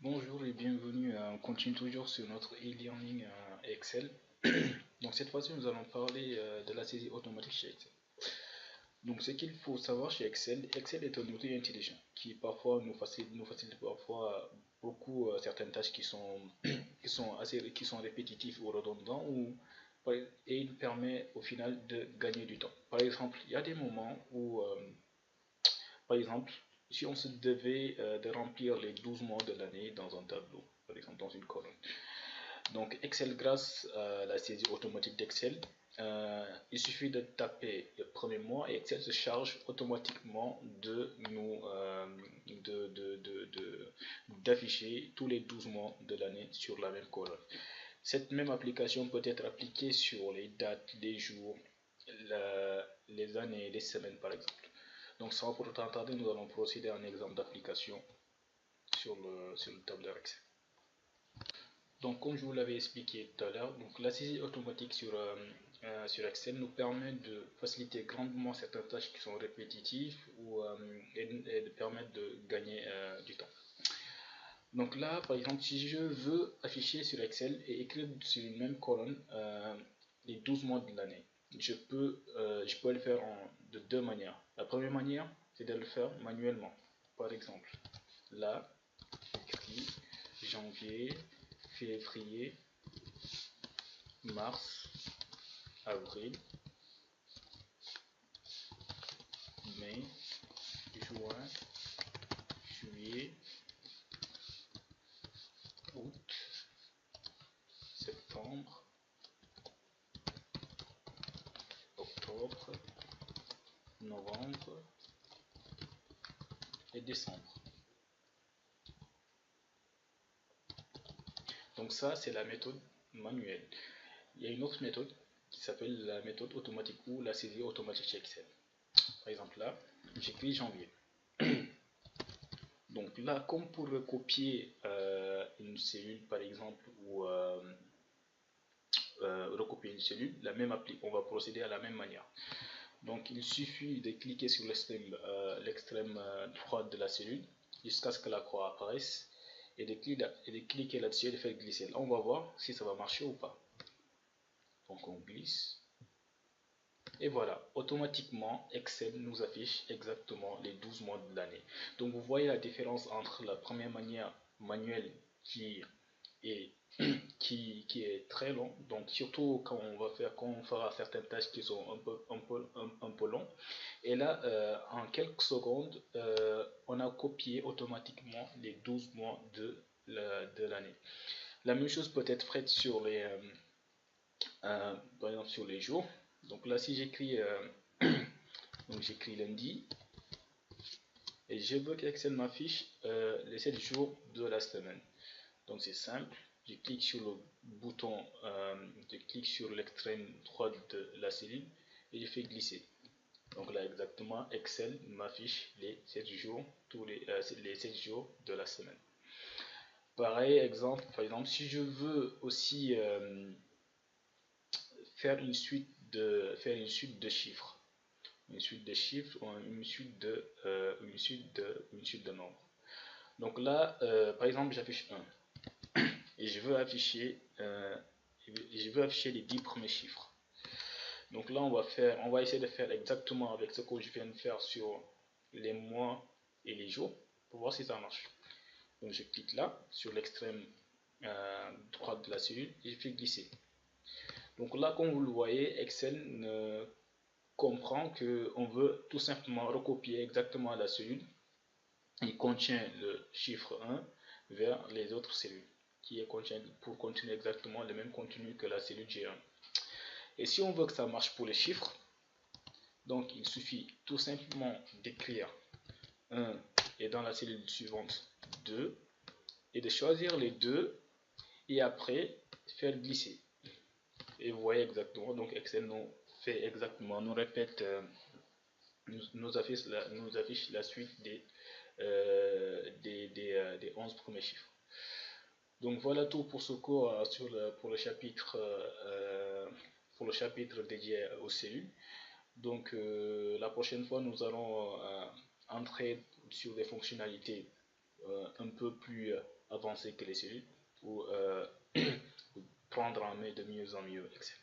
Bonjour et bienvenue. On continue toujours sur notre e-learning Excel. Donc cette fois-ci, nous allons parler de la saisie automatique chez Excel. Donc ce qu'il faut savoir chez Excel, Excel est un outil intelligent qui parfois nous facilite parfois beaucoup certaines tâches qui sont, qui sont répétitives ou redondantes et il permet au final de gagner du temps. Par exemple, il y a des moments où par exemple, si on se devait de remplir les 12 mois de l'année dans un tableau, par exemple dans une colonne. Donc Excel, grâce à la saisie automatique d'Excel, il suffit de taper le premier mois et Excel se charge automatiquement d'afficher tous les 12 mois de l'année sur la même colonne. Cette même application peut être appliquée sur les dates, les jours, les années, les semaines par exemple. Donc sans pour autant tarder, nous allons procéder à un exemple d'application sur le tableur Excel. Donc comme je vous l'avais expliqué tout à l'heure, donc la saisie automatique sur Excel nous permet de faciliter grandement certaines tâches qui sont répétitives et de permettre de gagner du temps. Donc là, par exemple, si je veux afficher sur Excel et écrire sur une même colonne les 12 mois de l'année, je peux le faire de deux manières. La première manière, c'est de le faire manuellement. Par exemple, là, j'écris janvier, février, mars, avril, mai, juin, juillet, août, septembre, octobre, novembre et décembre. Donc ça, c'est la méthode manuelle. Il y a une autre méthode qui s'appelle la méthode automatique ou la saisie automatique chez Excel. Par exemple là, j'écris janvier. Donc là, comme pour recopier une cellule par exemple ou recopier une cellule, la même appli, on va procéder à la même manière. Donc il suffit de cliquer sur l'extrême droite de la cellule jusqu'à ce que la croix apparaisse et de cliquer là-dessus et de faire glisser. Là on va voir si ça va marcher ou pas. Donc on glisse. Et voilà, automatiquement, Excel nous affiche exactement les 12 mois de l'année. Donc vous voyez la différence entre la première manière manuelle qui est, qui est très longue, donc surtout quand on fera certaines tâches qui sont un peu longues. Et là, en quelques secondes, on a copié automatiquement les 12 mois de l'année. La même chose peut être faite sur par exemple sur les jours. Donc là, si j'écris j'écris lundi et je veux qu'Excel m'affiche les 7 jours de la semaine. Donc c'est simple, je clique sur le bouton, je clique sur l'extrême droite de la cellule et je fais glisser. Donc là exactement, Excel m'affiche les 7 jours, les 7 jours de la semaine. Pareil exemple, par exemple, si je veux aussi faire une suite de chiffres, une suite de chiffres ou une suite de nombres. Donc là, par exemple, j'affiche 1 et je veux afficher les 10 premiers chiffres. Donc là, on va essayer de faire exactement avec ce que je viens de faire sur les mois et les jours pour voir si ça marche. Donc je clique là sur l'extrême droite de la cellule et je fais glisser. Donc là, comme vous le voyez, Excel comprend qu'on veut tout simplement recopier exactement la cellule. Il contient le chiffre 1 vers les autres cellules pour contenir exactement le même contenu que la cellule G1. Et si on veut que ça marche pour les chiffres, donc il suffit tout simplement d'écrire 1 et dans la cellule suivante 2 et de choisir les deux et après faire glisser. Et vous voyez exactement, donc Excel nous fait exactement, nous répète, nous affiche la suite des 11 premiers chiffres. Donc voilà tout pour ce cours pour le chapitre dédié aux cellules. Donc la prochaine fois nous allons entrer sur des fonctionnalités un peu plus avancé que les cellules pour prendre en main de mieux en mieux Excel.